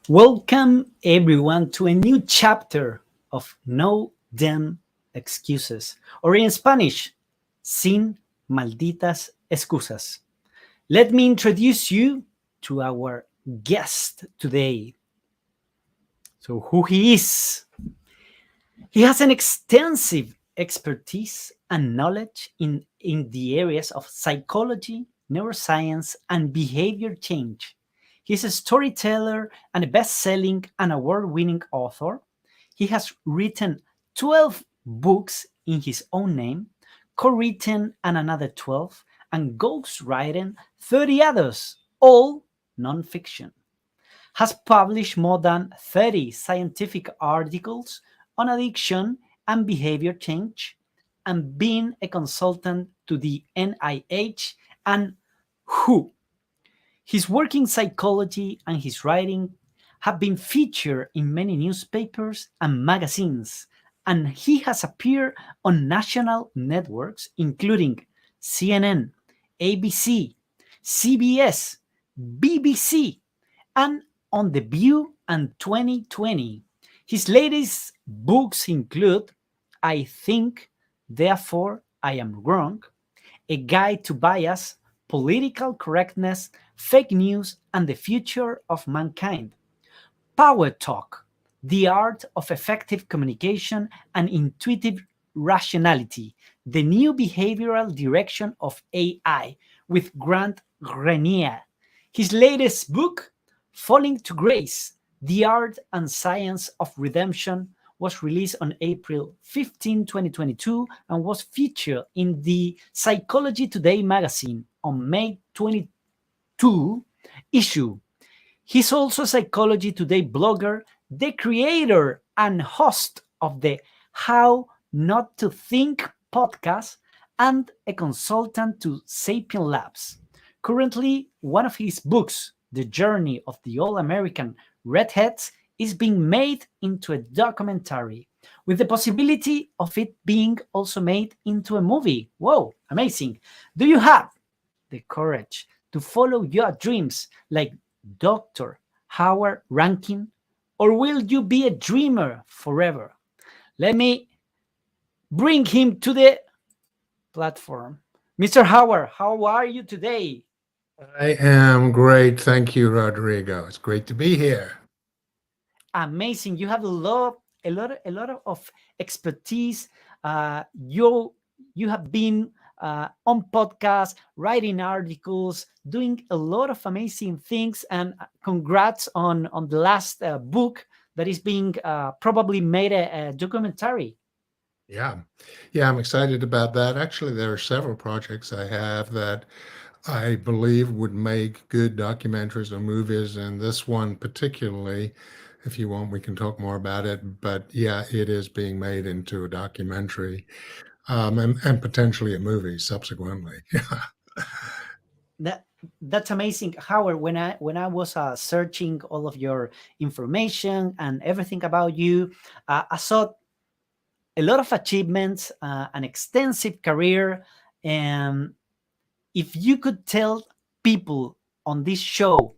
Welcome everyone to a new chapter of No Damn Excuses, or in Spanish, Sin Malditas Excusas. Let me introduce you to our guest today. So, who he is? He has an extensive expertise and knowledge in the areas of psychology, neuroscience, and behavior change. He's a storyteller and a best selling and award winning author. He has written 12 books in his own name, co written and another 12, and ghostwritten 30 others, all nonfiction. Has published more than 30 scientific articles on addiction and behavior change, and been a consultant to the NIH and WHO. His work in psychology and his writing have been featured in many newspapers and magazines, and he has appeared on national networks including CNN, ABC, CBS, BBC, and on The View and 2020. His latest books include I Think, Therefore I Am Wrong, A Guide to Bias, Political Correctness, Fake News, and the Future of Mankind, Power Talk, The Art of Effective Communication and Intuitive Rationality, The New Behavioral Direction of AI with Grant Grenier. His latest book, Falling to Grace, The Art and Science of Redemption, was released on April 15, 2022, and was featured in the Psychology Today magazine on May 22 issue. He's also a Psychology Today blogger, the creator and host of the How Not to Think podcast, and a consultant to Sapien Labs. Currently, one of his books, The Journey of the All American Redheads, is being made into a documentary with the possibility of it being also made into a movie. Whoa, amazing. Do you have the courage to follow your dreams like Dr. Howard Rankin, or will you be a dreamer forever? Let me bring him to the platform. Mr. Howard, how are you today? I am great. Thank you, Rodrigo. It's great to be here. Amazing. You have a lot of expertise. You have been on podcasts, writing articles, doing a lot of amazing things, and congrats on the last book that is being probably made a documentary. Yeah. Yeah, I'm excited about that. Actually, there are several projects I have that I believe would make good documentaries or movies, and this one particularly, if you want, we can talk more about it. But yeah, it is being made into a documentary, and potentially a movie subsequently. That that's amazing, Howard. When I was searching all of your information and everything about you, I saw a lot of achievements, an extensive career. And if you could tell people on this show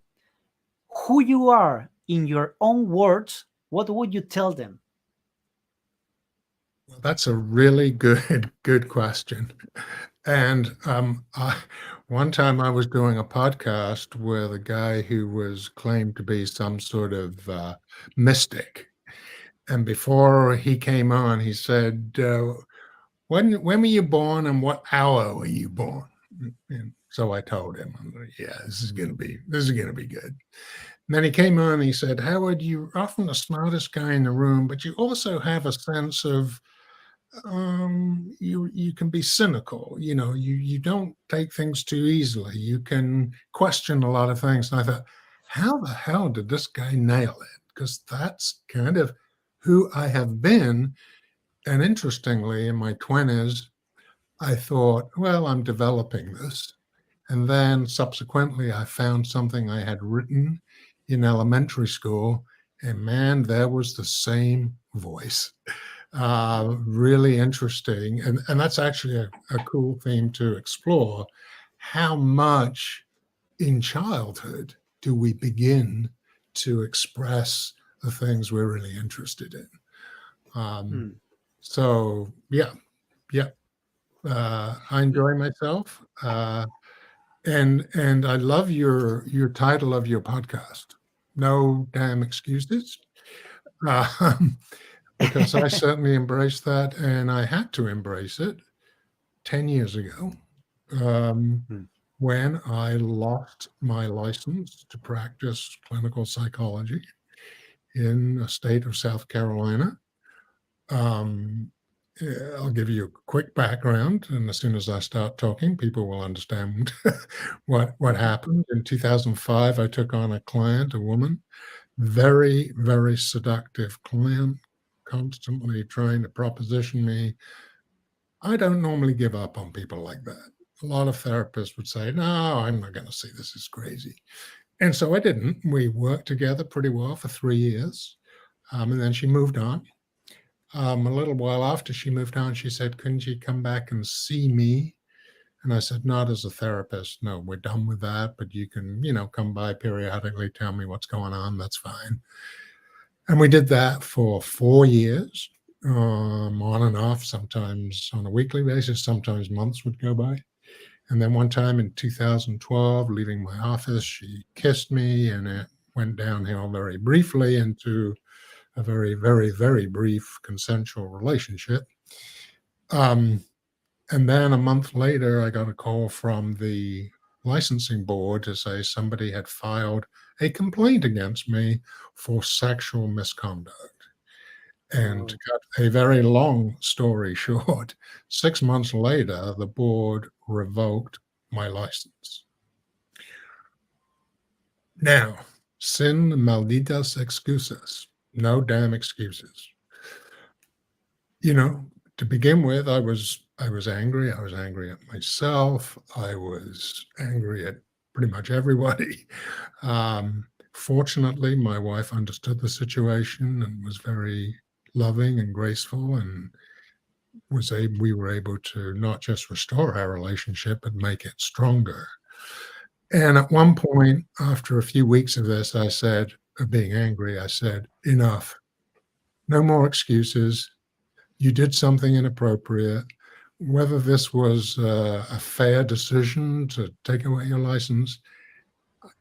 who you are in your own words, what would you tell them? Well, that's a really good question. And one time I was doing a podcast with a guy who was claimed to be some sort of mystic. And before he came on, he said, when were you born and what hour were you born? And so I told him, I'm like, yeah, this is gonna be good. And then he came on and he said, Howard, you're often the smartest guy in the room, but you also have a sense of you can be cynical. You don't take things too easily. You can question a lot of things. And I thought, how the hell did this guy nail it? Because that's kind of who I have been. And interestingly, in my 20s, I thought, well, I'm developing this. And then subsequently, I found something I had written in elementary school, and man, there was the same voice. Really interesting. And that's actually a cool theme to explore. How much in childhood do we begin to express the things we're really interested in. Hmm. So yeah, yeah. I enjoy myself, and I love your title of your podcast. No damn excuses, um, because I certainly embraced that, and I had to embrace it 10 years ago, um, Hmm. when I lost my license to practice clinical psychology in the state of South Carolina. Um, I'll give you a quick background, and as soon as I start talking, people will understand what happened. In 2005, I took on a client, a woman, very, very seductive client, constantly trying to proposition me. I don't normally give up on people like that. A lot of therapists would say, "No, I'm not going to see this is crazy." And so I didn't. We worked together pretty well for 3 years. And then she moved on. A little while after she moved on, she said, "Couldn't you come back and see me?" And I said, "Not as a therapist. No, we're done with that. But you can, come by periodically, tell me what's going on. That's fine." And we did that for 4 years, on and off, sometimes on a weekly basis, sometimes months would go by. And then one time in 2012, leaving my office, she kissed me, and it went downhill very briefly into a very, very, very brief consensual relationship. Um, and then a month later, I got a call from the licensing board to say somebody had filed a complaint against me for sexual misconduct. And to Oh. cut a very long story short, 6 months later, the board revoked my license. Now, sin malditas excusas. No damn excuses. To begin with, I was angry. I was angry at myself. I was angry at pretty much everybody. Fortunately, my wife understood the situation and was very loving and graceful, and we were able to not just restore our relationship, but make it stronger. And at one point, after a few weeks of this, of being angry, I said, "Enough. No more excuses. You did something inappropriate. Whether this was a fair decision to take away your license,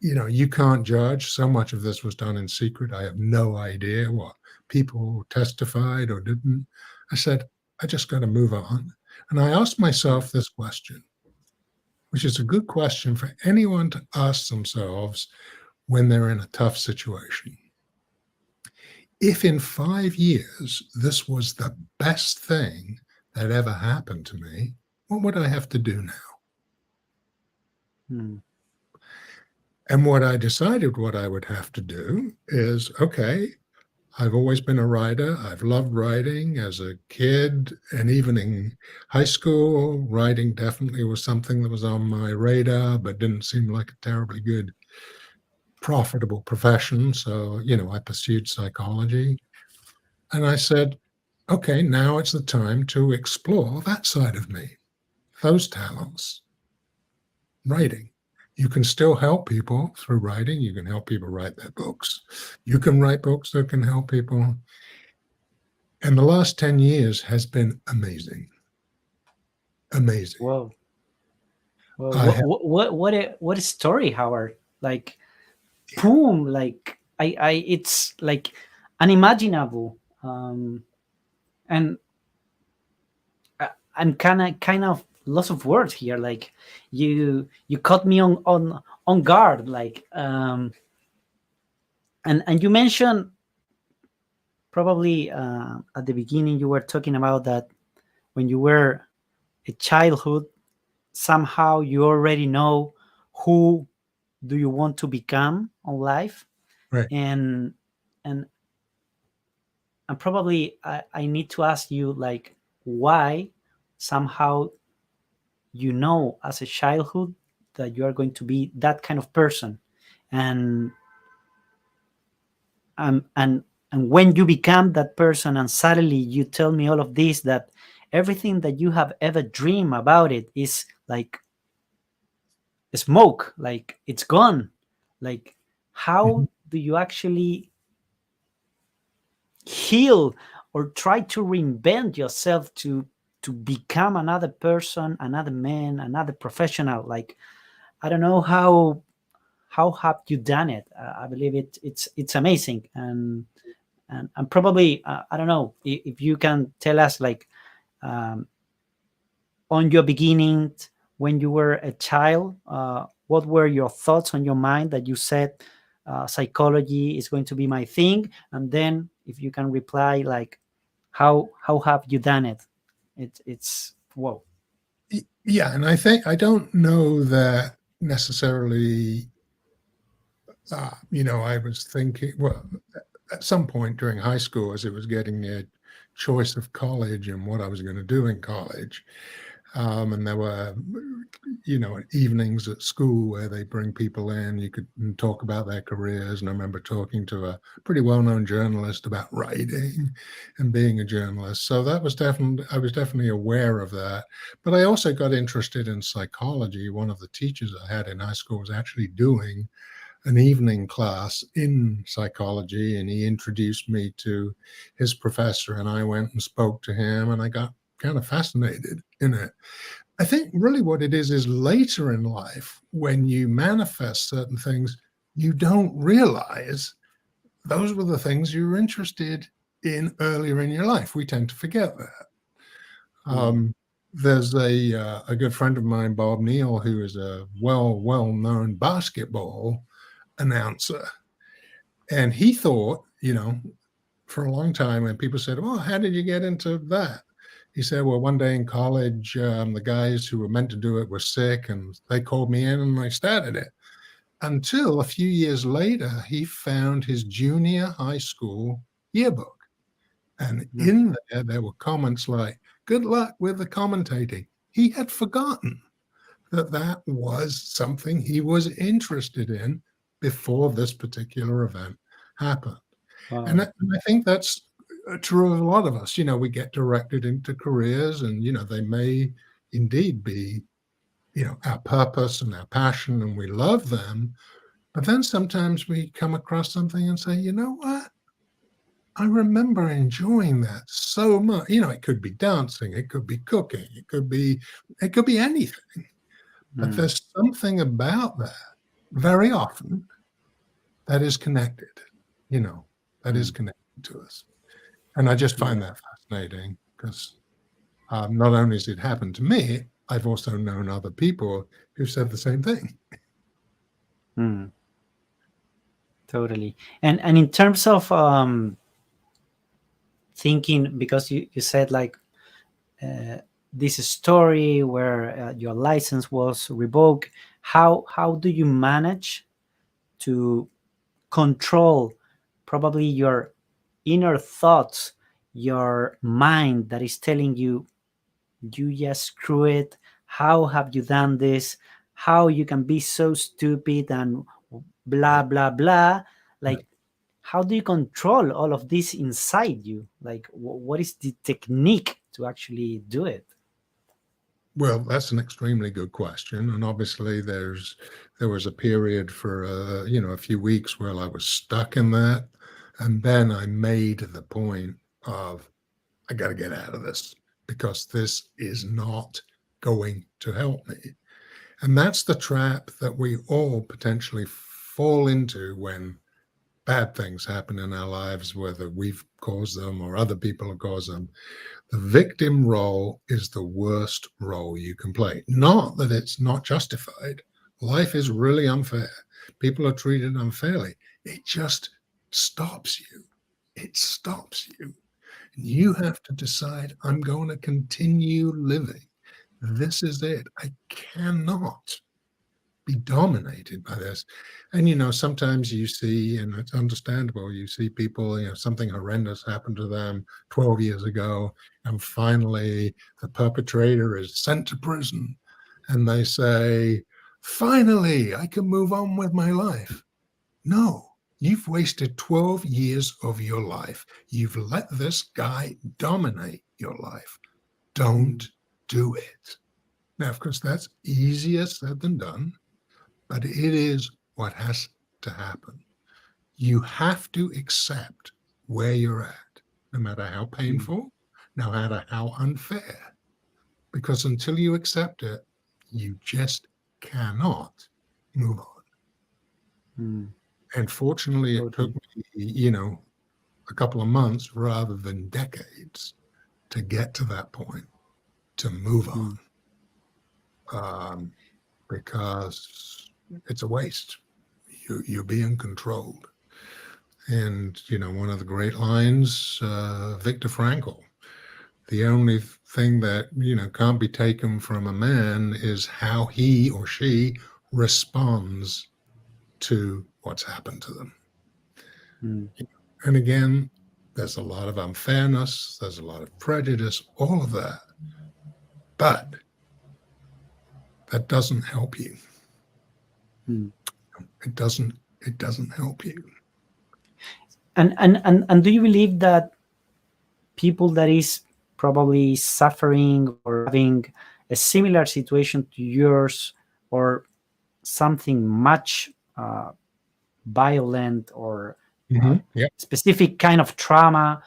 you can't judge. So much of this was done in secret. I have no idea what people testified or didn't." I said, "I just got to move on." And I asked myself this question, which is a good question for anyone to ask themselves when they're in a tough situation. If in 5 years this was the best thing that ever happened to me, what would I have to do now? Hmm. And what I decided what I would have to do is, okay, I've always been a writer. I've loved writing as a kid, and even in high school, writing definitely was something that was on my radar, but didn't seem like a terribly good, profitable profession. So, I pursued psychology. And I said, okay, now it's the time to explore that side of me, those talents, writing. You can still help people through writing. You can help people write their books. You can write books that can help people. And the last 10 years has been amazing. Amazing. Whoa. Well, I have, what a story, Howard. Like, boom, like it's like unimaginable. And I'm kind of loss of words here. Like, you caught me on guard. Like, and you mentioned probably at the beginning you were talking about that when you were a childhood, somehow you already know who do you want to become on life, right. and and and probably I need to ask you, like, why somehow you know as a childhood that you are going to be that kind of person, and um, and and when you become that person and suddenly you tell me all of this, that everything that you have ever dreamed about it is like smoke, like it's gone. Like, how Mhm. do you actually heal or try to reinvent yourself to become another person, another man, another professional? Like, I don't know how have you done it. I believe it's amazing. And probably I don't know if you can tell us, like, um, on your beginning, when you were a child, what were your thoughts on your mind that you said, psychology is going to be my thing? And then if you can reply, like, how have you done it? It's whoa. Yeah, and I think I don't know that necessarily. I was thinking, well, at some point during high school, as it was getting near choice of college and what I was going to do in college, and there were, evenings at school where they bring people in, you could talk about their careers. And I remember talking to a pretty well-known journalist about writing and being a journalist. So I was definitely aware of that. But I also got interested in psychology. One of the teachers I had in high school was actually doing an evening class in psychology, and he introduced me to his professor, and I went and spoke to him, and I got kind of fascinated in it. I think really what it is later in life, when you manifest certain things, you don't realize those were the things you were interested in earlier in your life. We tend to forget that. Mm. There's a good friend of mine, Bob Neal, who is a well-known basketball announcer. And he thought, for a long time, when people said, "Well, how did you get into that?" He said, "Well, one day in college, the guys who were meant to do it were sick, and they called me in and I started it." Until a few years later, he found his junior high school yearbook. And Mm. in there were comments like, "Good luck with the commentating." He had forgotten that that was something he was interested in before this particular event happened. And, Wow. and I think that's true of a lot of us. We get directed into careers, and, they may indeed be, our purpose and our passion, and we love them. But then sometimes we come across something and say, "You know what? I remember enjoying that so much." It could be dancing, it could be cooking, it could be anything. But Mm. there's something about that very often that is connected, you know, that is Mm. connected to us. And I just Yeah. find that fascinating because not only has it happened to me, I've also known other people who said the same thing. Mm. Totally. And in terms of thinking, because you said, like, uh, this story where your license was revoked, how do you manage to control probably your inner thoughts, your mind that is telling you, you just screw it, how have you done this, how you can be so stupid, and blah Right. blah blah? Right. Like, how do you control all of this inside you? Like, what is the technique to actually do it? Well, that's an extremely good question. And obviously there was a period for a few weeks where I was stuck in that. And then I made the point of I got to get out of this because this is not going to help me. And that's the trap that we all potentially fall into when bad things happen in our lives, whether we've caused them or other people have caused them. The victim role is the worst role you can play. Not that it's not justified. Life is really unfair. People are treated unfairly. It just stops you. It stops you. You have to decide, I'm going to continue living. This is it. I cannot be dominated by this. And, sometimes you see, and it's understandable, you see people, something horrendous happened to them 12 years ago, and finally the perpetrator is sent to prison. And they say, finally, I can move on with my life. No, you've wasted 12 years of your life. You've let this guy dominate your life. Mm. Don't do it. Now, of course, that's easier said than done, but it is what has to happen. You have to accept where you're at, no matter how mm, painful, no matter how unfair, because until you accept it, you just cannot move on. mm, And fortunately, it took totally. me, a couple of months rather than decades to get to that point, to move Mm, on, because it's a waste. You're being controlled. And, one of the great lines, Viktor Frankl, the only thing that, can't be taken from a man is how he or she responds to what's happened to them. mm, And again, there's a lot of unfairness, there's a lot of prejudice, all of that. But that doesn't help you. mm. It doesn't help you. And do you believe that people that is probably suffering or having a similar situation to yours, or something much violent, or uh, Yeah. specific kind of trauma,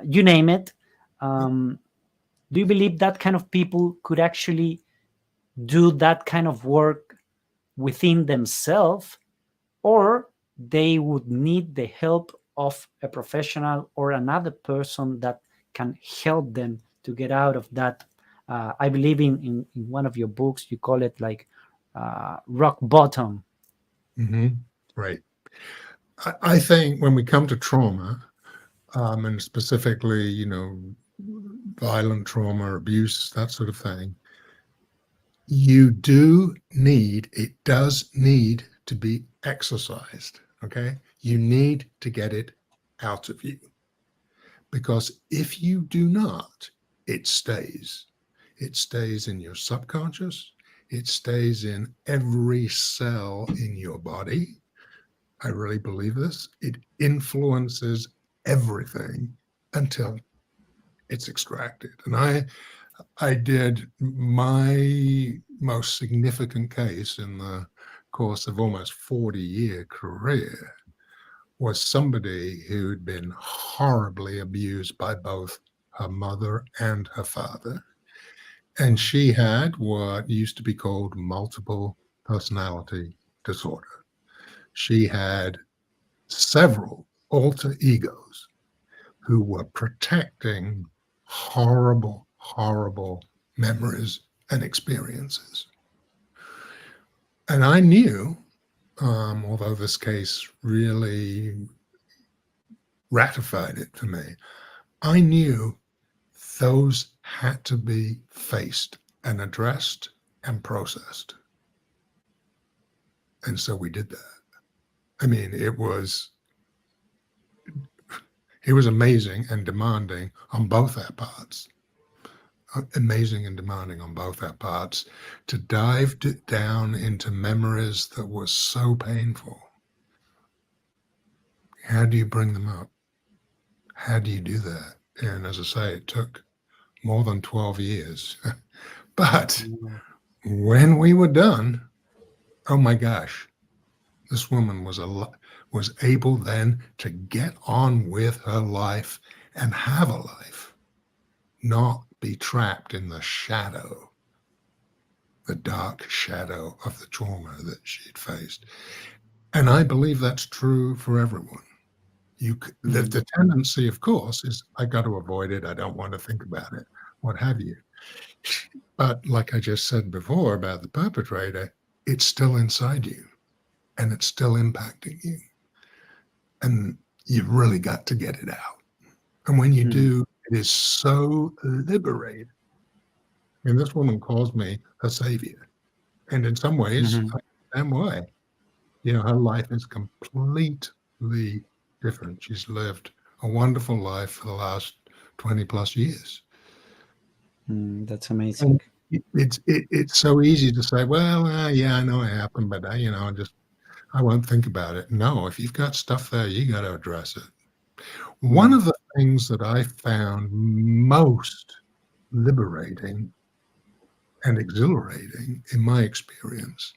you name it, um, do you believe that kind of people could actually do that kind of work within themselves, or they would need the help of a professional or another person that can help them to get out of that? I believe in one of your books you call it like rock bottom. Right. I think when we come to trauma, and specifically, violent trauma, abuse, that sort of thing, it does need to be exercised. Okay. You need to get it out of you, because if you do not, it stays. It stays in your subconscious. It stays in every cell in your body. I really believe this. It influences everything until it's extracted. And I did my most significant case in the course of almost 40-year career was somebody who'd been horribly abused by both her mother and her father. And she had what used to be called multiple personality disorder. She had several alter egos who were protecting horrible, horrible memories and experiences. And I knew, although this case really ratified it for me, I knew those had to be faced and addressed and processed. And so we did that. I mean, it was amazing and demanding on both our parts. Amazing and demanding on both our parts to dive down into memories that were so painful. How do you bring them up? How do you do that? And as I say, it took more than 12 years. But when we were done, oh my gosh, this woman was able then to get on with her life and have a life, not be trapped in the shadow, the dark shadow of the trauma that she'd faced. And I believe that's true for everyone. The tendency, of course, is I got to avoid it. I don't want to think about it, what have you. But like I just said before about the perpetrator, it's still inside you and it's still impacting you. And you've really got to get it out. And when you do, it is so liberating. And this woman calls me her savior. And in some ways, Mhm. I am why. Her life is completely different. She's lived a wonderful life for the last 20 plus years. That's amazing. And it's so easy to say, well, yeah, I know it happened, but I won't think about it. No, if you've got stuff there, you got to address it. One Mm, of the things that I found most liberating and exhilarating in my experience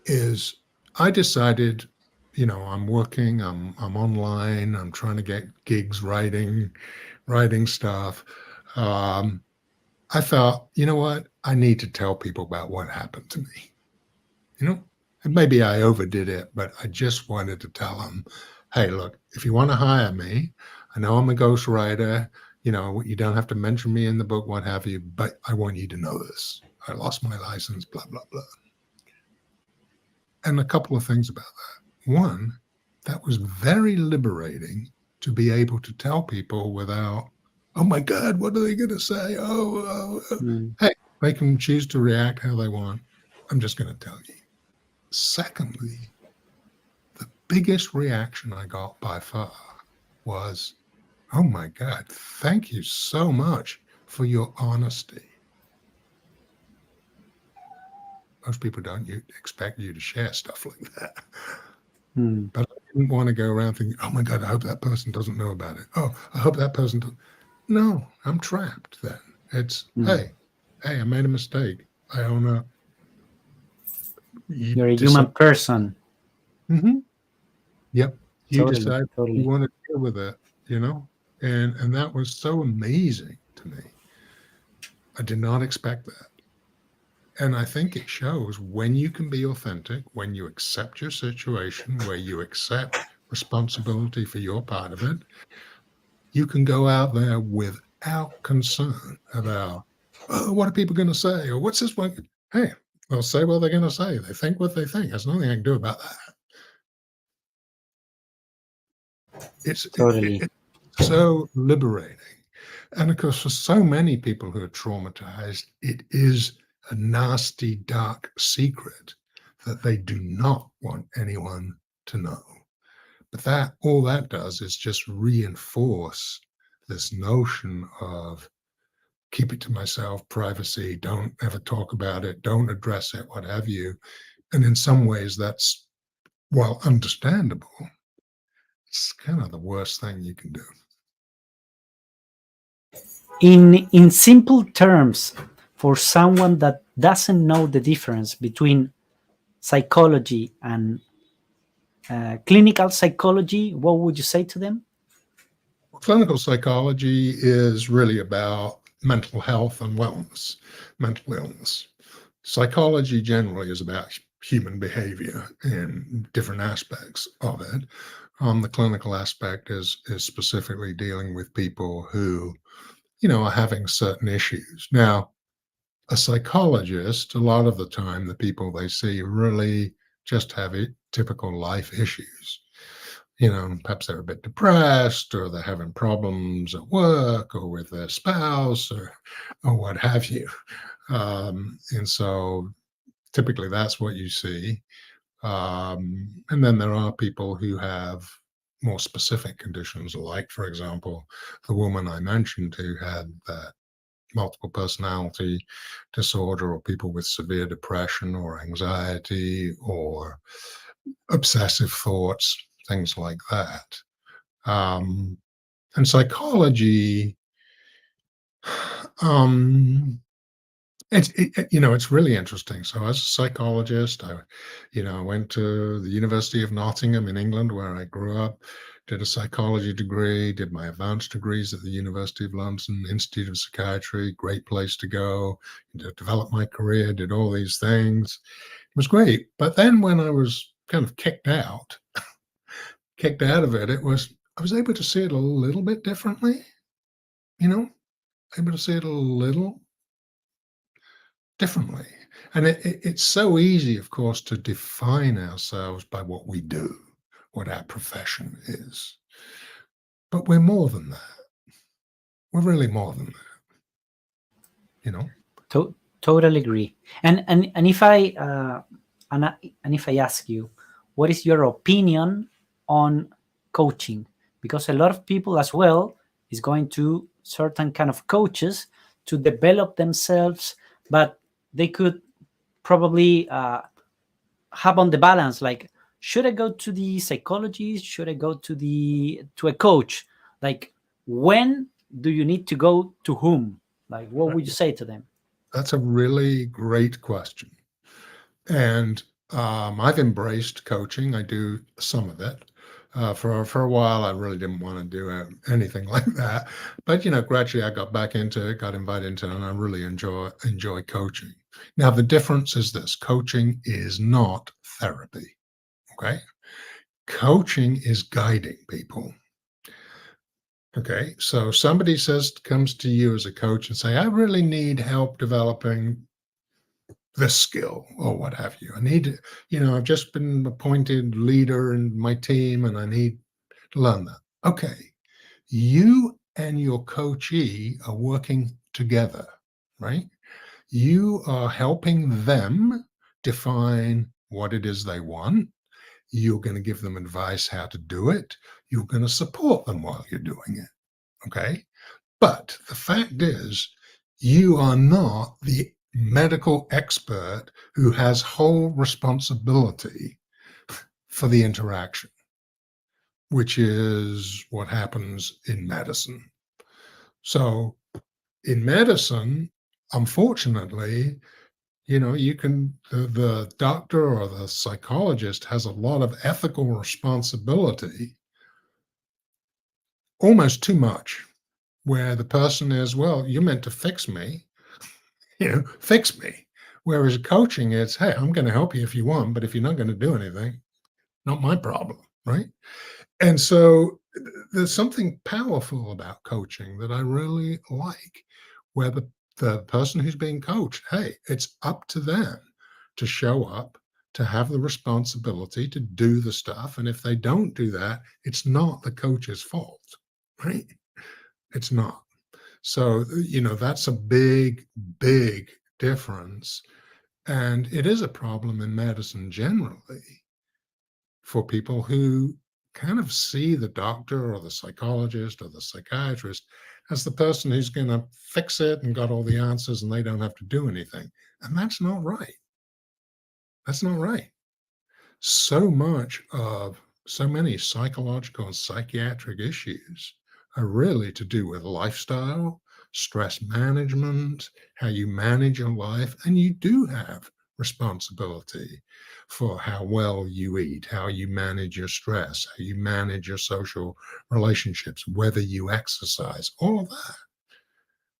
is I decided, I'm working, I'm online, I'm trying to get gigs writing stuff. I thought, you know what? I need to tell people about what happened to me. And maybe I overdid it, but I just wanted to tell them, hey, look, if you want to hire me, I know I'm a ghostwriter. You don't have to mention me in the book, what have you, but I want you to know this. I lost my license, blah, blah, blah. And a couple of things about that. One, that was very liberating to be able to tell people without, oh my God, what are they going to say? Hey, they can choose to react how they want. I'm just going to tell you. Secondly, the biggest reaction I got by far was, oh my God, thank you so much for your honesty. Most people don't expect you to share stuff like that. But I didn't want to go around thinking, oh my God, I hope that person doesn't know about it. Oh, I hope that person doesn't. No, I'm trapped then. It's, hey, I made a mistake. I own up. You're a human person. Yep. You decide Totally. you want to deal with it, and that was so amazing to me. I did not expect that. And I think it shows when you can be authentic, when you accept your situation, where you accept responsibility for your part of it, you can go out there without concern about, oh, what are people going to say? Or what's this one? Hey, they'll say what they're going to say. They think what they think. There's nothing I can do about that. It's so liberating. And of course, for so many people who are traumatized, it is a nasty, dark secret that they do not want anyone to know. But all that does is just reinforce this notion of keep it to myself, privacy, don't ever talk about it, don't address it, what have you. And in some ways, that's, while understandable, it's kind of the worst thing you can do. In simple terms, for someone that doesn't know the difference between psychology and clinical psychology, what would you say to them? Clinical psychology is really about mental health and wellness, mental illness. Psychology generally is about human behavior and different aspects of it. The clinical aspect is specifically dealing with people who, are having certain issues. Now, a psychologist, a lot of the time, the people they see really just have typical life issues. Perhaps they're a bit depressed, or they're having problems at work or with their spouse or what have you. And so typically that's what you see. And then there are people who have more specific conditions, like, for example, the woman I mentioned who had that multiple personality disorder, or people with severe depression or anxiety or obsessive thoughts, things like that. And psychology, it's really interesting. So as a psychologist, I went to the University of Nottingham in England, where I grew up, did a psychology degree, did my advanced degrees at the University of London Institute of Psychiatry, great place to go, develop my career, did all these things. It was great. But then when I was kind of kicked out of it, I was able to see it a little bit differently, able to see it a little differently. And it's so easy, of course, to define ourselves by what we do, what our profession is. But we're more than that. We're really more than that, Totally agree. And if I ask you, what is your opinion on coaching? Because a lot of people as well is going to certain kind of coaches to develop themselves, but they could probably have on the balance, like, should I go to the psychologist? Should I go to a coach? Like, when do you need to go to whom? Like, what would you say to them? That's a really great question. And I've embraced coaching. I do some of it. For a while, I really didn't want to do anything like that, but gradually I got back into it, got invited into it, and I really enjoy coaching. Now, the difference is this: coaching is not therapy. Okay, coaching is guiding people. Okay, so somebody comes to you as a coach and say, "I really need help developing this skill," or what have you. I need to, I've just been appointed leader in my team and I need to learn that. Okay. You and your coachee are working together, right? You are helping them define what it is they want. You're going to give them advice how to do it. You're going to support them while you're doing it. Okay. But the fact is, you are not the medical expert who has whole responsibility for the interaction, which is what happens in medicine. So in medicine, unfortunately, the doctor or the psychologist has a lot of ethical responsibility, almost too much, where the person is, well, you're meant to fix me, fix me. Whereas coaching, it's, hey, I'm going to help you if you want, but if you're not going to do anything, not my problem, right? And so there's something powerful about coaching that I really like, where the person who's being coached, hey, it's up to them to show up, to have the responsibility to do the stuff. And if they don't do that, it's not the coach's fault, right? It's not. So, that's a big, big difference. And it is a problem in medicine generally for people who kind of see the doctor or the psychologist or the psychiatrist as the person who's going to fix it and got all the answers and they don't have to do anything. And that's not right. That's not right. So many psychological and psychiatric issues are really to do with lifestyle, stress management, how you manage your life, and you do have responsibility for how well you eat, how you manage your stress, how you manage your social relationships, whether you exercise, all of that.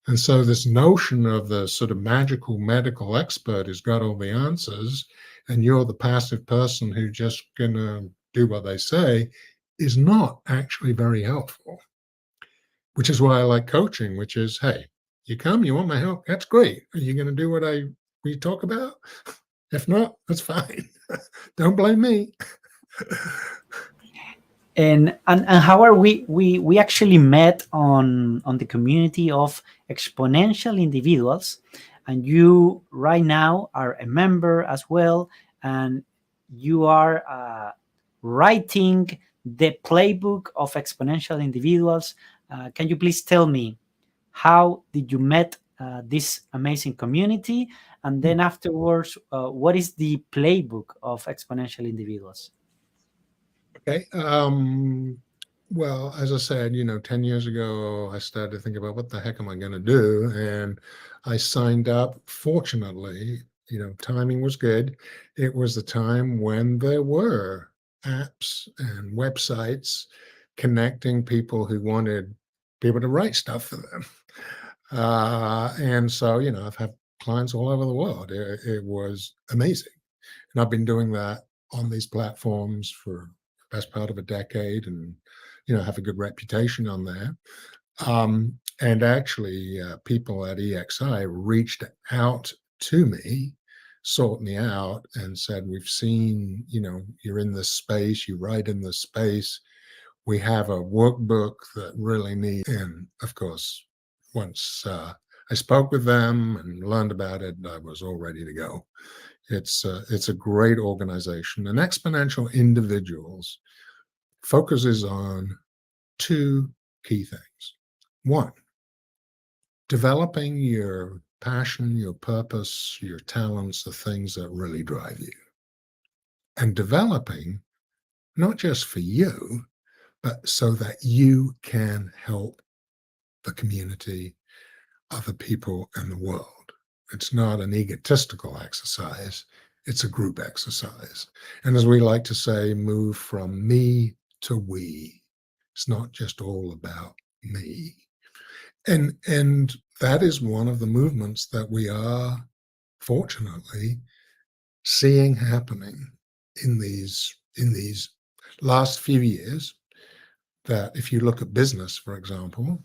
And so this notion of the sort of magical medical expert who's got all the answers and you're the passive person who just gonna do what they say is not actually very helpful, which is why I like coaching, which is, hey, you come, you want my help, that's great. Are you going to do what we talk about? If not, that's fine. Don't blame me. And how are we actually met on the community of Exponential Individuals, and you right now are a member as well, and you are writing the playbook of Exponential Individuals. Can you please tell me, how did you met this amazing community, and then afterwards, what is the playbook of Exponential Individuals? Okay. Well, as I said, 10 years ago, I started thinking about what the heck am I going to do? And I signed up. Fortunately, timing was good. It was the time when there were apps and websites connecting people who wanted people to write stuff for them. And so, I've had clients all over the world. It was amazing. And I've been doing that on these platforms for the best part of a decade and, have a good reputation on there. And actually, people at EXI reached out to me, sought me out, and said, we've seen, you're in this space, you write in this space. We have a workbook that really needs. And of course, once I spoke with them and learned about it, I was all ready to go. It's a great organization. And Exponential Individuals focuses on two key things. One, developing your passion, your purpose, your talents, the things that really drive you. And developing not just for you, but so that you can help the community, other people, and the world. It's not an egotistical exercise. It's a group exercise. And as we like to say, move from me to we. It's not just all about me. And that is one of the movements that we are fortunately seeing happening in these last few years. That if you look at business, for example,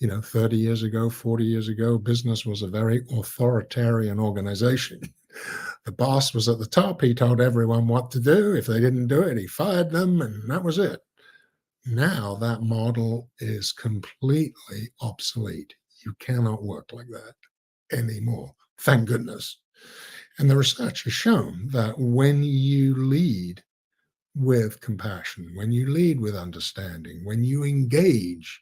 30 years ago, 40 years ago, business was a very authoritarian organization. The boss was at the top. He told everyone what to do. If they didn't do it, he fired them, and that was it. Now that model is completely obsolete. You cannot work like that anymore. Thank goodness. And the research has shown that when you lead with compassion, when you lead with understanding, when you engage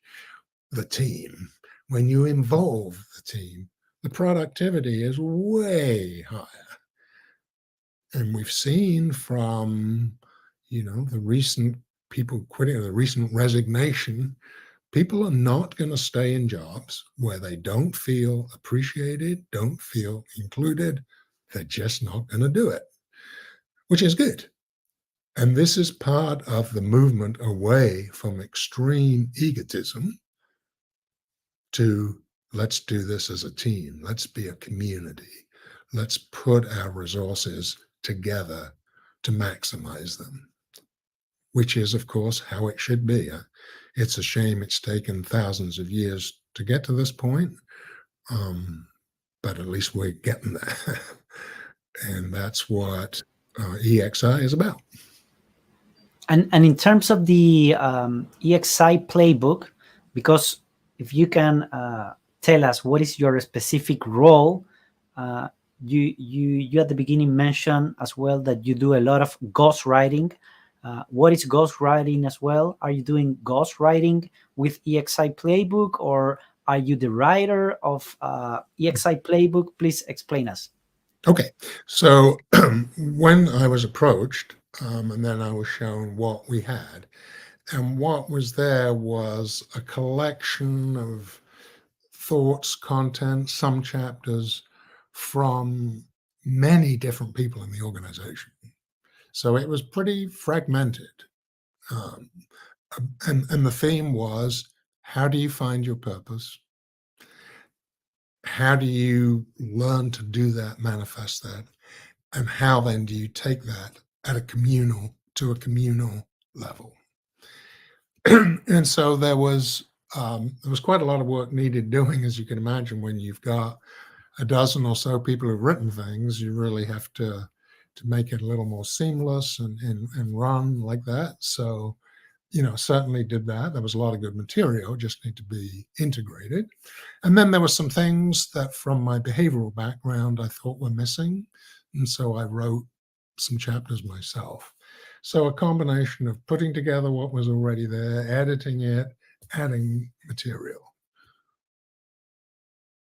the team, when you involve the team, the productivity is way higher. And we've seen from, the recent people quitting, the recent resignation, people are not going to stay in jobs where they don't feel appreciated, don't feel included. They're just not going to do it, which is good. And this is part of the movement away from extreme egotism to let's do this as a team. Let's be a community. Let's put our resources together to maximize them, which is, of course, how it should be. It's a shame it's taken thousands of years to get to this point, but at least we're getting there. And that's what EXI is about. And in terms of the EXI playbook, because if you can tell us what is your specific role, you at the beginning mentioned as well that you do a lot of ghostwriting. What is ghostwriting as well? Are you doing ghostwriting with EXI playbook, or are you the writer of EXI playbook? Please explain us. Okay, so when I was approached, and then I was shown what we had, and what was there was a collection of thoughts, content, some chapters from many different people in the organization. So it was pretty fragmented. And the theme was, how do you find your purpose? How do you learn to do that, manifest that? And how then do you take that to a communal level? And so there was quite a lot of work needed doing, as you can imagine. When you've got a dozen or so people who've written things, you really have to make it a little more seamless and run like that. So, certainly did that. There was a lot of good material, just need to be integrated. And then there were some things that from my behavioral background I thought were missing. And so I wrote some chapters myself. So a combination of putting together what was already there, editing it, adding material.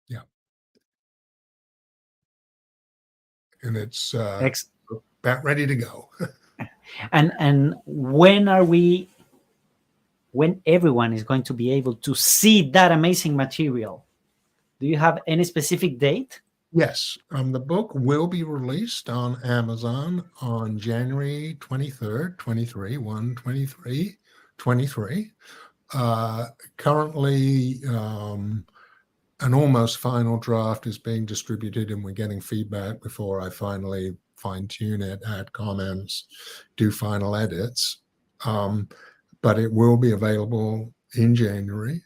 Yeah. And it's about ready to go. And when everyone is going to be able to see that amazing material? Do you have any specific date? Yes, the book will be released on Amazon on January 23rd, 23, 1/23, 23. Currently, an almost final draft is being distributed, and we're getting feedback before I finally fine-tune it, add comments, do final edits. But it will be available in January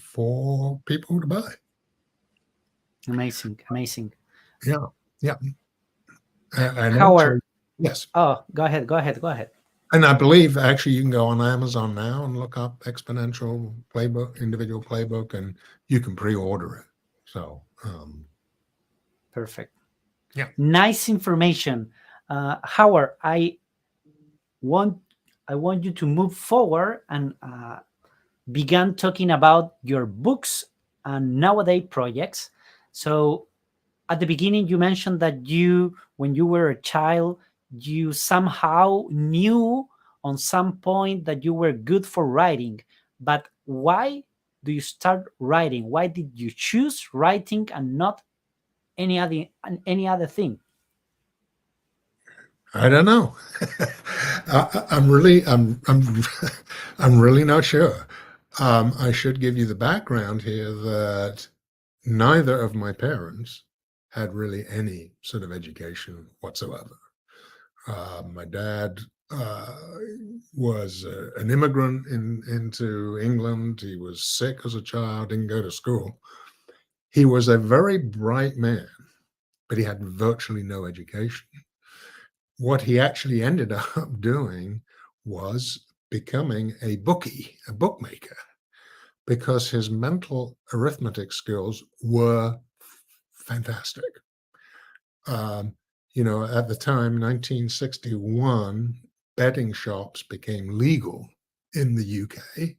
for people to buy. Amazing. Yeah. And Howard, actually, yes. Oh, go ahead. And I believe actually you can go on Amazon now and look up Exponential Playbook, Individual Playbook, and you can pre-order it. So, perfect. Yeah. Nice information. Howard, I want you to move forward and begin talking about your books and Nowaday Projects. So at the beginning, you mentioned that when you were a child, you somehow knew on some point that you were good for writing. But why do you start writing? Why did you choose writing and not any other thing? I don't know. I'm really, I'm really not sure. I should give you the background here that neither of my parents had really any sort of education whatsoever. My dad uh, was an immigrant into England. He was sick as a child, didn't go to school. He was a very bright man, but he had virtually no education. What he actually ended up doing was becoming a bookie, a bookmaker, because his mental arithmetic skills were fantastic. Um, at the time, 1961, betting shops became legal in the UK,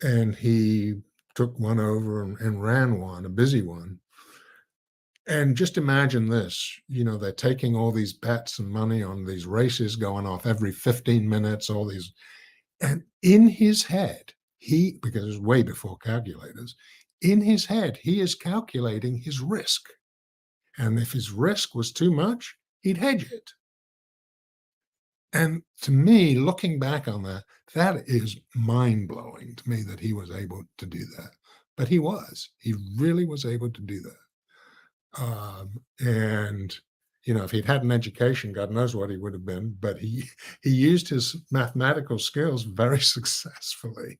and he took one over and ran one, a busy one. And just imagine this, they're taking all these bets and money on these races going off every 15 minutes, all these. And in his head, because it was way before calculators, in his head, he is calculating his risk. And if his risk was too much, he'd hedge it. And to me, looking back on that, that is mind blowing to me that he was able to do that. But he really was able to do that. And if he'd had an education, God knows what he would have been. But he used his mathematical skills very successfully,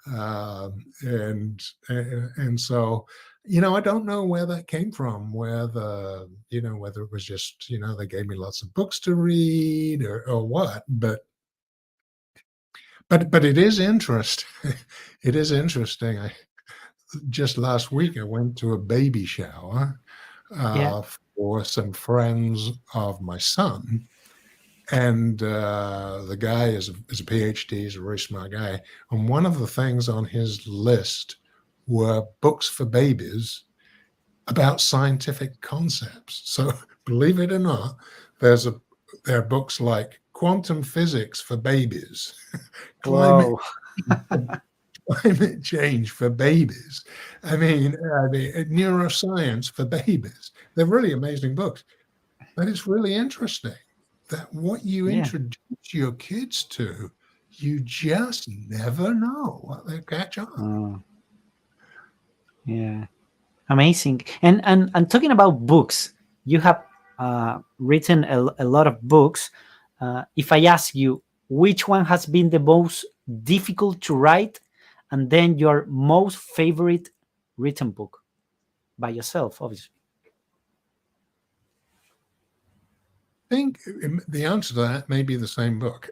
and so I don't know where that came from. Whether it was just they gave me lots of books to read or what. But it is interesting. It is interesting. Just last week I went to a baby shower Yeah. for some friends of my son. And the guy is a PhD, he's a very smart guy. And one of the things on his list were books for babies about scientific concepts. So believe it or not, there are books like Quantum Physics for Babies, Climate Whoa. climate change for babies. I mean, neuroscience for babies. They're really amazing books. But it's really interesting that what you Yeah. introduce your kids to, you just never know what they'll catch on. Oh, yeah. Amazing. And talking about books, you have written a lot of books. If I ask you which one has been the most difficult to write, and then your most favorite written book by yourself, obviously. I think the answer to that may be the same book.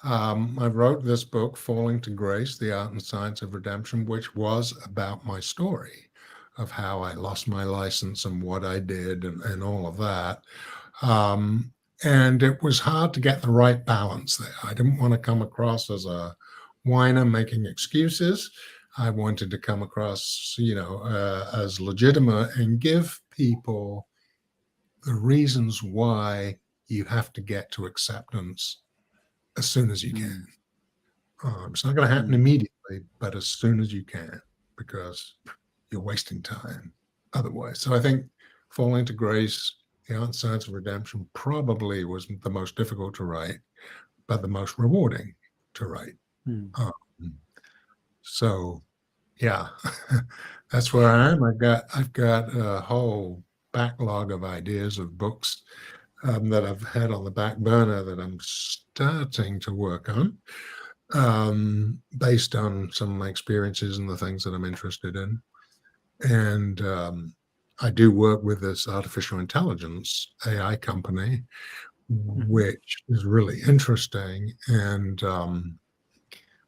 I wrote this book, Falling to Grace, The Art and Science of Redemption, which was about my story of how I lost my license and what I did and all of that. And it was hard to get the right balance there. I didn't want to come across as a whiner making excuses. I wanted to come across, as legitimate and give people the reasons why you have to get to acceptance as soon as you can. It's not going to happen immediately, but as soon as you can, because you're wasting time otherwise. So I think Falling to Grace, The Art and Science of Redemption probably was the most difficult to write, but the most rewarding to write. So yeah, that's where I am. I've got a whole backlog of ideas of books that I've had on the back burner that I'm starting to work on, based on some of my experiences and the things that I'm interested in. And I do work with this artificial intelligence AI company, which is really interesting. And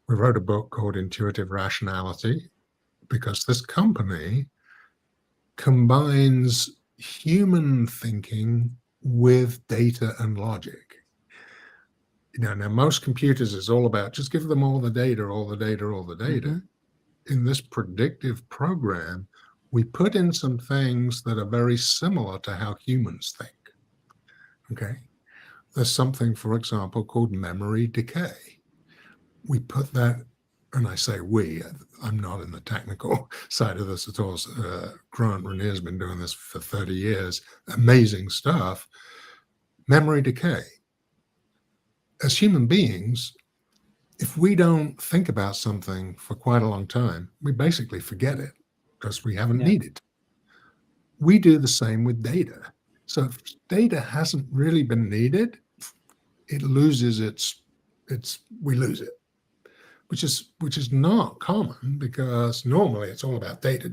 we wrote a book called Intuitive Rationality, because this company combines human thinking with data and logic. Now most computers is all about just give them all the data, all the data, all the data. In this predictive program, we put in some things that are very similar to how humans think. Okay. There's something, for example, called memory decay. We put that, and I say we, I'm not in the technical side of this at all. Grant Ranier's been doing this for 30 years. Amazing stuff. Memory decay. as human beings, if we don't think about something for quite a long time, we basically forget it because we haven't Yeah. needed. We do the same with data. So if data hasn't really been needed, it loses we lose it, which is not common, because normally it's all about data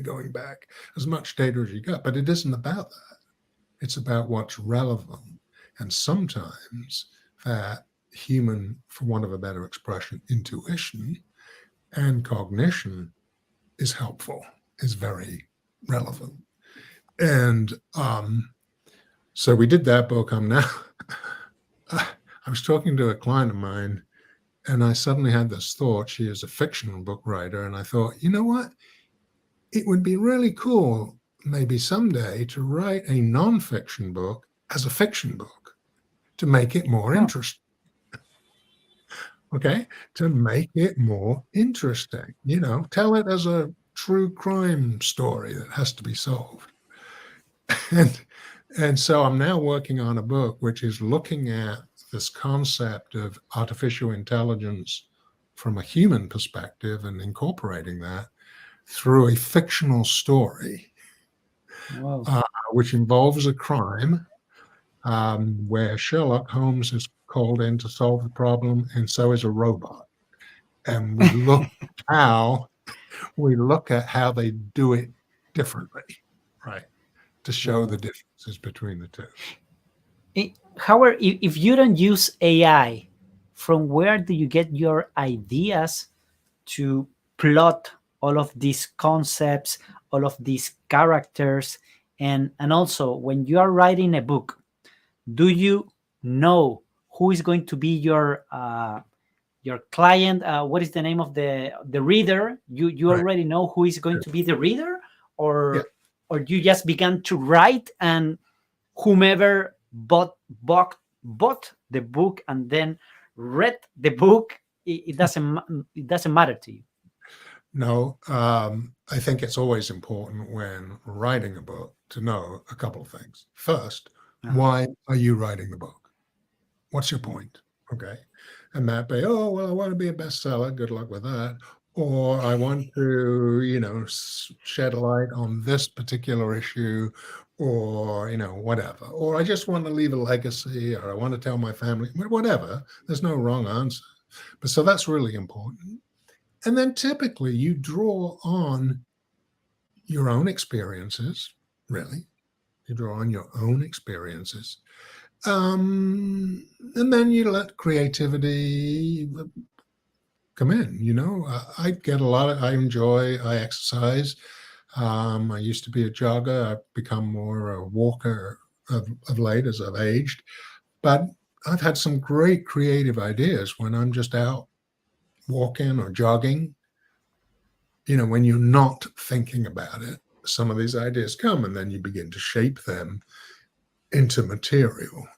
going back, as much data as you got. But it isn't about that. It's about what's relevant. And sometimes that human, for want of a better expression, intuition and cognition is helpful, is very relevant. And so we did that book. I'm now, I was talking to a client of mine, and I suddenly had this thought. She is a fictional book writer. And I thought, you know what? It would be really cool maybe someday to write a nonfiction book as a fiction book to make it more Oh, interesting. Okay? To make it more interesting. Tell it as a true crime story that has to be solved. And so I'm now working on a book which is looking at this concept of artificial intelligence from a human perspective and incorporating that through a fictional story, wow. which involves a crime, where Sherlock Holmes is called in to solve the problem, and so is a robot. And how we look at how they do it differently, right, to show the Wow. differences between the two. However, if you don't use AI, from where do you get your ideas to plot all of these concepts, all of these characters, and also when you are writing a book, do you know who is going to be your client? What is the name of the reader? You Right. already know who is going Good. to be the reader, Yeah. or you just began to write, and whomever bought the book and then read the book, it doesn't matter to you. No, I think it's always important when writing a book to know a couple of things. First, Uh-huh. why are you writing the book? What's your point? Okay. And that be, oh, well, I want to be a bestseller. Good luck with that. Or I want to, shed a light on this particular issue, or, whatever. Or I just want to leave a legacy, or I want to tell my family, whatever. There's no wrong answer. But so that's really important. And then typically you draw on your own experiences, really. You draw on your own experiences. And then you let creativity come in. I get a lot of, I exercise. I used to be a jogger. I've become more a walker of late as I've aged. But I've had some great creative ideas when I'm just out walking or jogging. When you're not thinking about it, some of these ideas come, and then you begin to shape them into material.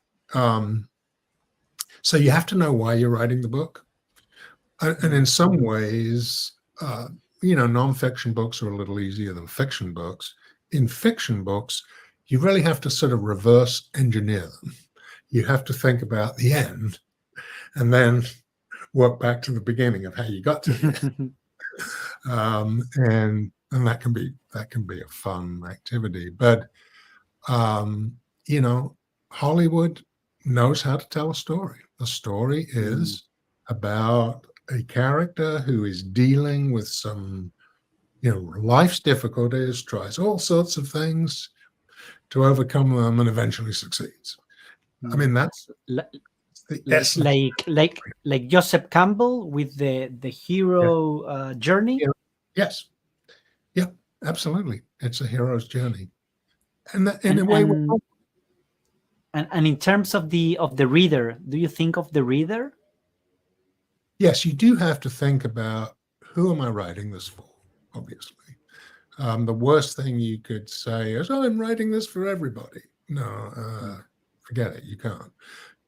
So you have to know why you're writing the book. And in some ways, nonfiction books are a little easier than fiction books. In fiction books, you really have to sort of reverse engineer them. You have to think about the end and then work back to the beginning of how you got to the end. And that can be a fun activity. But Hollywood knows how to tell a story. The story is about a character who is dealing with some, life's difficulties, tries all sorts of things to overcome them, and eventually succeeds. I mean, that's the essence. Like Joseph Campbell with the Yeah. hero journey. Yeah. Yes. Yeah, absolutely. It's a hero's journey. And that, in and a way, and and in terms of the reader, do you think of the reader? yes, you do have to think about, who am I writing this for, obviously. The worst thing you could say is, oh, I'm writing this for everybody. No, forget it. You can't.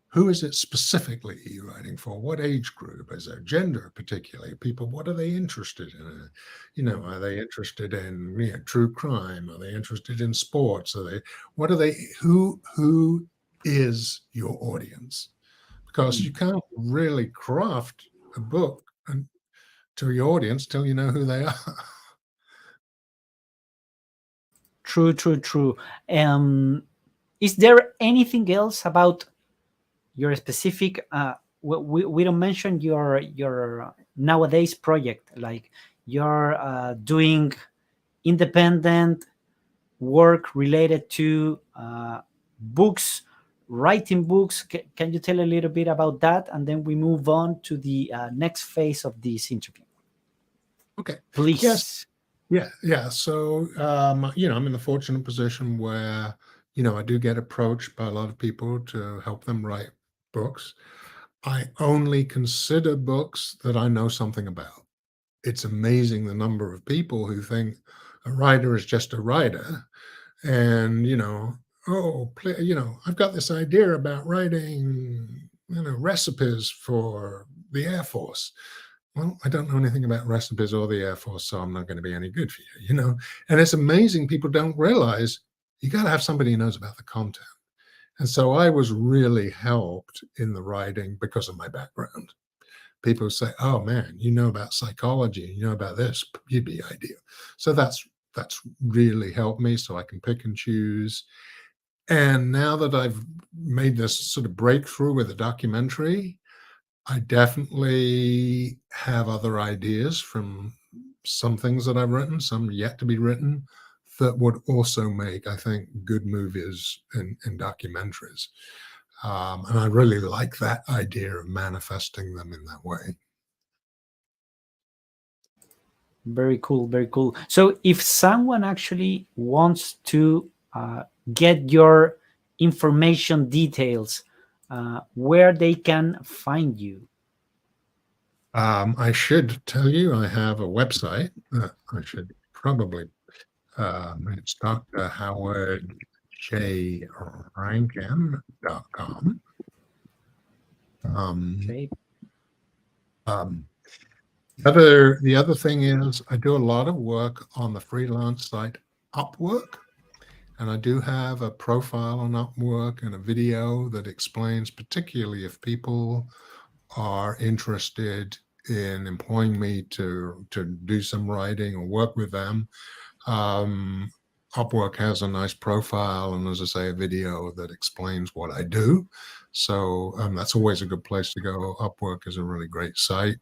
Who is it specifically you're writing for? What age group? Is there gender particularly? People, what are they interested in? Are they interested in true crime? Are they interested in sports? Who is your audience? because you can't really craft a book and to your audience till you know who they are. True, true, true. Is there anything else about your specific? We don't mention your nowadays project, like you're doing independent work related to books, writing books. Can you tell a little bit about that, and then we move on to the next phase of this interview, Okay. Yes. please? Yeah. So, I'm in the fortunate position where, I do get approached by a lot of people to help them write books. I only consider books that I know something about. It's amazing the number of people who think a writer is just a writer. And, I've got this idea about writing, recipes for the Air Force. Well, I don't know anything about recipes or the Air Force, so I'm not going to be any good for you. And it's amazing people don't realize you got to have somebody who knows about the content. And so I was really helped in the writing because of my background. People say, "Oh man, you know about psychology, you know about this, you'd be ideal." So that's really helped me, so I can pick and choose. And now that I've made this sort of breakthrough with a documentary, I definitely have other ideas from some things that I've written, some yet to be written, that would also make, I think, good movies and documentaries. And I really like that idea of manifesting them in that way. Very cool, very cool. So, if someone actually wants to get your information details, where they can find you? I should tell you I have a website. I should probably, it's Dr. Howard J. Rankin.com. Um, Okay, um, the other thing is I do a lot of work on the freelance site Upwork, and I do have a profile on Upwork and a video that explains, particularly if people are interested in employing me to do some writing or work with them. Upwork has a nice profile and, as I say, a video that explains what I do. So that's always a good place to go. Upwork is a really great site,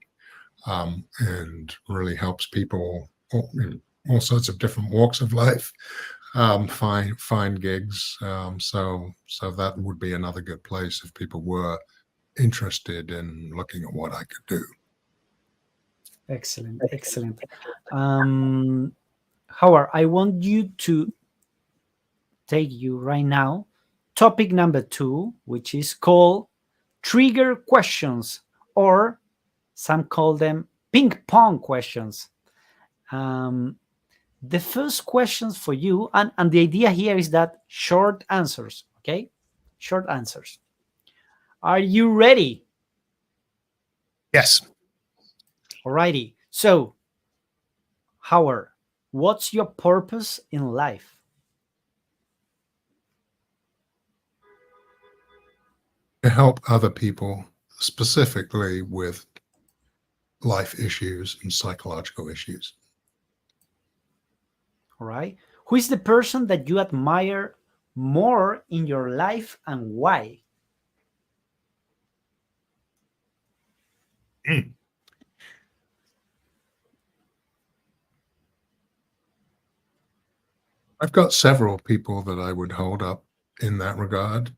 and really helps people in all sorts of different walks of life find gigs. So that would be another good place if people were interested in looking at what I could do. excellent, excellent. Um, Howard, I want you to take you right now. Topic number 2, which is called trigger questions, or some call them ping pong questions. Um, the first questions for you, and the idea here is that short answers, okay? Short answers. Are you ready? Yes. Alrighty. So, Howard, what's your purpose in life? To help other people, specifically with life issues and psychological issues. All right. Who is the person that you admire more in your life, and why? Mm. I've got several people that I would hold up in that regard.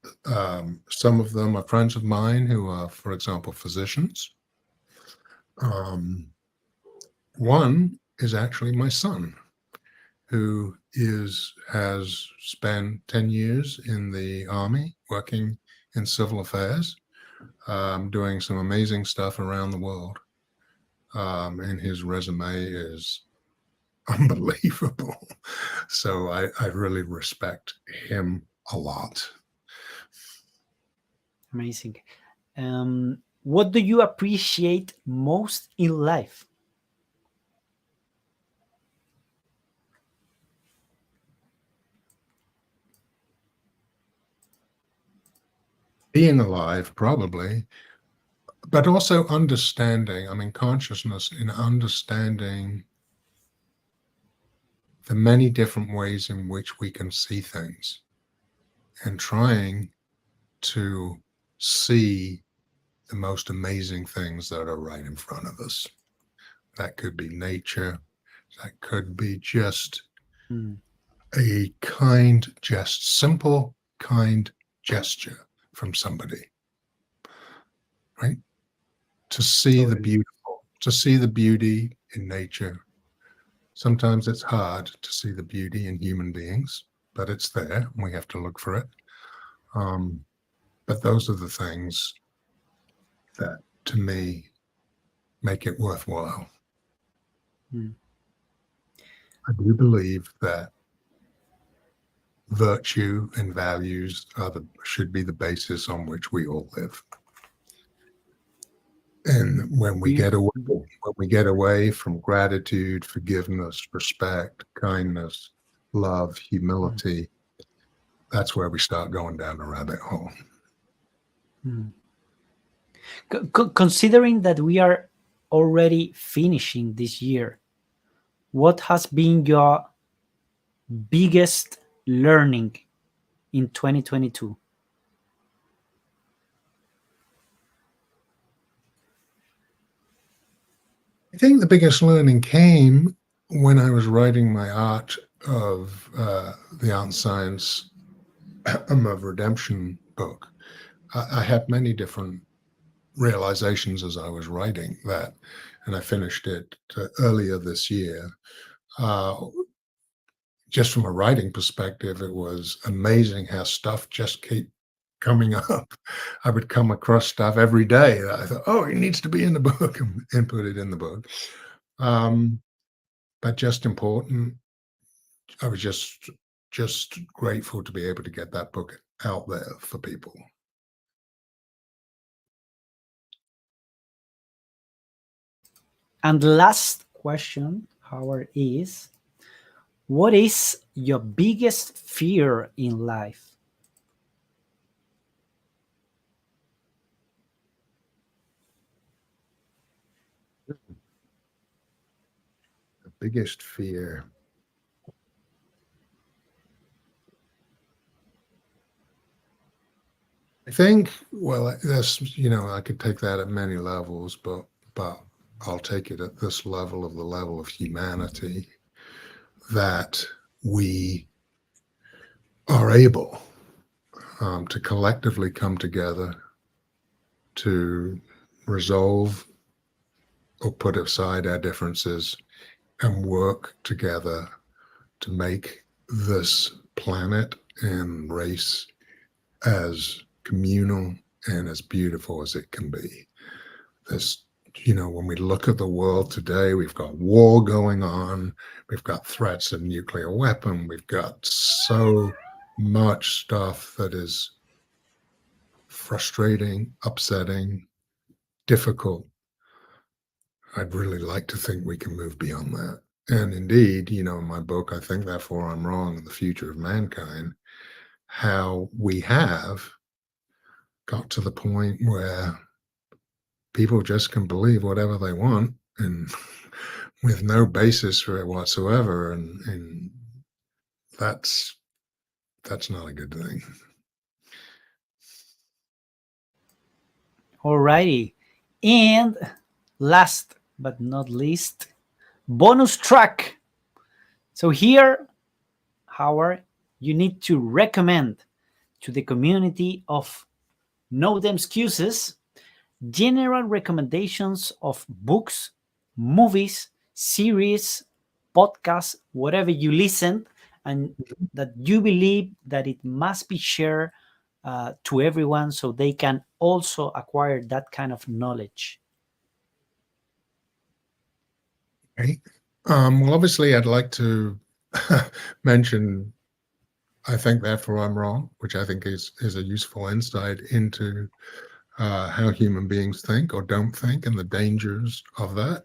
Some of them are friends of mine who are, for example, physicians. Um, One is actually my son, who has spent 10 years in the Army working in civil affairs, doing some amazing stuff around the world. And his resume is unbelievable. So I really respect him a lot. Amazing. What do you appreciate most in life? being alive, probably, but also understanding, I mean, consciousness in understanding the many different ways in which we can see things and trying to see the most amazing things that are right in front of us. That could be nature. That could be just Mm. a kind, just simple, kind gesture from somebody, right? To see the Totally. beautiful, to see the beauty in nature. Sometimes it's hard to see the beauty in human beings, but it's there. And we have to look for it. But those are the things that, to me, make it worthwhile. Mm. I do believe that virtue and values should be the basis on which we all live. And You- when we get away from gratitude, forgiveness, respect, kindness, love, Mm. humility, that's where we start going down the rabbit hole. Mm. Considering that we are already finishing this year, what has been your biggest learning in 2022? I think the biggest learning came when I was writing my art of the art and science of redemption book. I had many different realizations as I was writing that, and I finished it earlier this year. Uh, just from a writing perspective, it was amazing how stuff just keep coming up. I would come across stuff every day that I thought, oh, it needs to be in the book, and put it in the book. Um, but just important. I was just grateful to be able to get that book out there for people. And the last question, Howard, is what is your biggest fear in life? The biggest fear. I think, well, that's, I could take that at many levels, but I'll take it at this level of the level of humanity, that we are able to collectively come together to resolve or put aside our differences and work together to make this planet and race as communal and as beautiful as it can be. This, when we look at the world today, we've got war going on, we've got threats of nuclear weapon, we've got so much stuff that is frustrating, upsetting, difficult. I'd really like to think we can move beyond that. And indeed, in my book, I think, Therefore I'm Wrong, and the Future of Mankind, how we have got to the point where people just can believe whatever they want and with no basis for it whatsoever. And that's not a good thing. Alrighty. And last but not least, bonus track. So here, Howard, you need to recommend to the community of No Them Excuses general recommendations of books, movies, series, podcasts, whatever you listen, and that you believe that it must be shared to everyone so they can also acquire that kind of knowledge. Right. Well, obviously, I'd like to mention, I think, Therefore I'm Wrong, which I think is a useful insight into how human beings think or don't think and the dangers of that.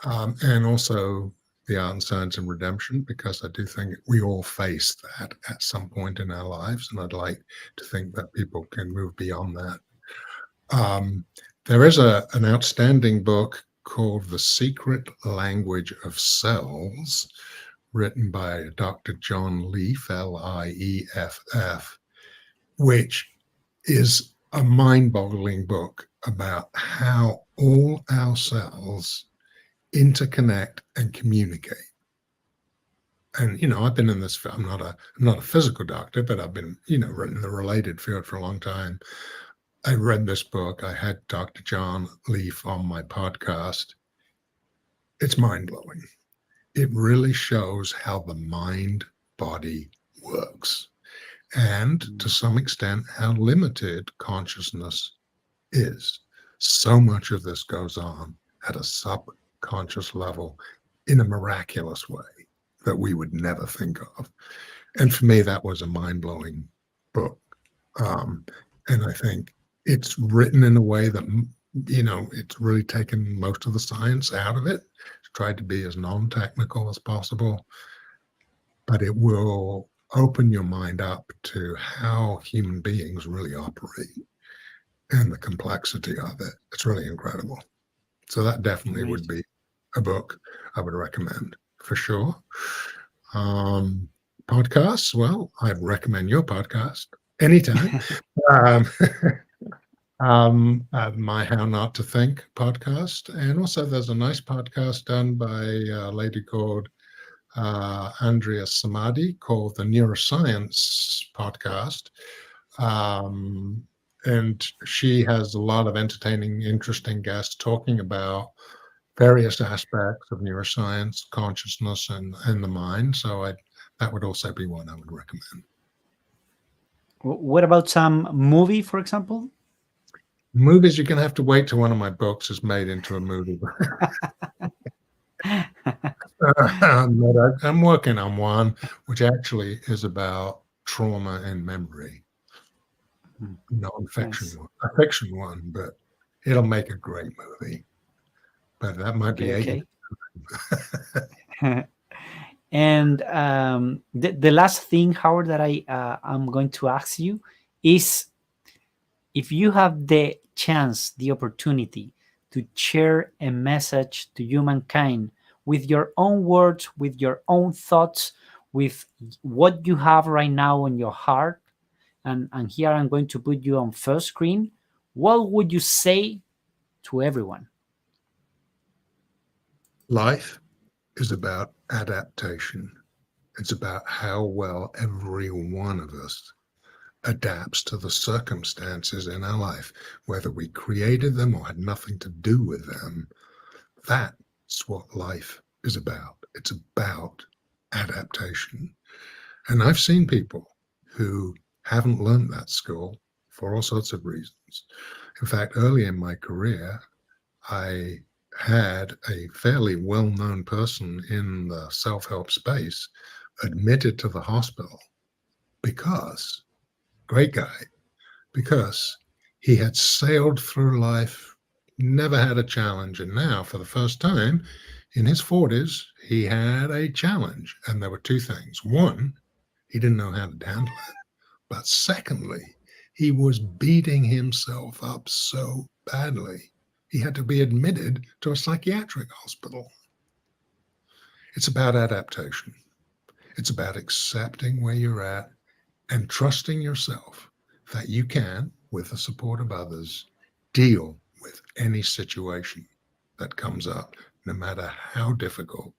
And also The Art and Science and Redemption, because I do think we all face that at some point in our lives, and I'd like to think that people can move beyond that. There is an outstanding book called The Secret Language of Cells, written by Dr. John Leaf, Lieff, which is a mind-boggling book about how all our cells interconnect and communicate. And I've been in this. I'm not a physical doctor, but I've been in the related field for a long time. I read this book. I had Dr. John Leaf on my podcast. It's mind-blowing. It really shows how the mind-body works, and to some extent how limited consciousness is. So much of this goes on at a subconscious level in a miraculous way that we would never think of. And for me, that was a mind-blowing book. And I think it's written in a way that, it's really taken most of the science out of it. It's tried to be as non-technical as possible, but it will open your mind up to how human beings really operate and the complexity of it. It's really incredible. So that definitely would be a book I would recommend for sure. Podcasts, well, I'd recommend your podcast anytime. My How Not to Think podcast. And also there's a nice podcast done by a lady called Andrea Samadi called the Neuroscience podcast. And she has a lot of entertaining, interesting guests talking about various aspects of neuroscience, consciousness, and the mind. So that would also be one I would recommend. What about some movie, for example? Movies, you're going to have to wait till one of my books is made into a movie. I'm working on one, which actually is about trauma and memory. Non-fiction one, a fiction one, but it'll make a great movie. But that might be 8 years. And the last thing, Howard, that I'm going to ask you is, if you have the chance, the opportunity to share a message to humankind with your own words, with your own thoughts, with what you have right now on your heart, and here I'm going to put you on first screen, what would you say to everyone? Life is about adaptation. It's about how well every one of us adapts to the circumstances in our life, whether we created them or had nothing to do with them. That's what life is about. It's about adaptation. And I've seen people who haven't learned that skill for all sorts of reasons. In fact, early in my career, I had a fairly well-known person in the self-help space admitted to the hospital because, great guy, because he had sailed through life, never had a challenge, and now for the first time in his 40s, he had a challenge. And there were two things. One, he didn't know how to handle it. But secondly, he was beating himself up so badly, he had to be admitted to a psychiatric hospital. It's about adaptation. It's about accepting where you're at and trusting yourself that you can, with the support of others, deal with any situation that comes up, no matter how difficult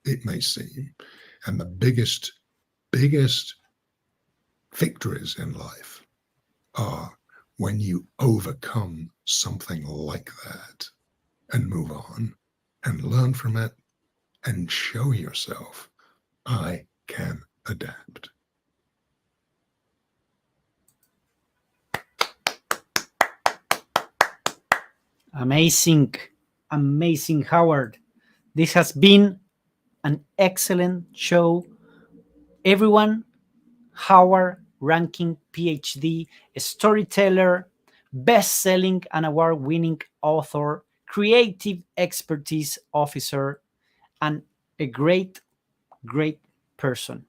it may seem. And the biggest victories in life are when you overcome something like that and move on and learn from it and show yourself, I can adapt. Amazing, amazing, Howard. This has been an excellent show. Everyone, Howard Rankin, Ph.D., a storyteller, best-selling and award-winning author, creative expertise officer, and a great, great person.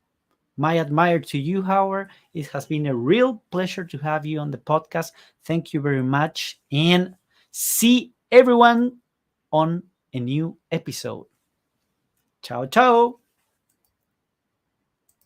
My admire to you, Howard. It has been a real pleasure to have you on the podcast. Thank you very much. And see everyone on a new episode. Ciao, ciao.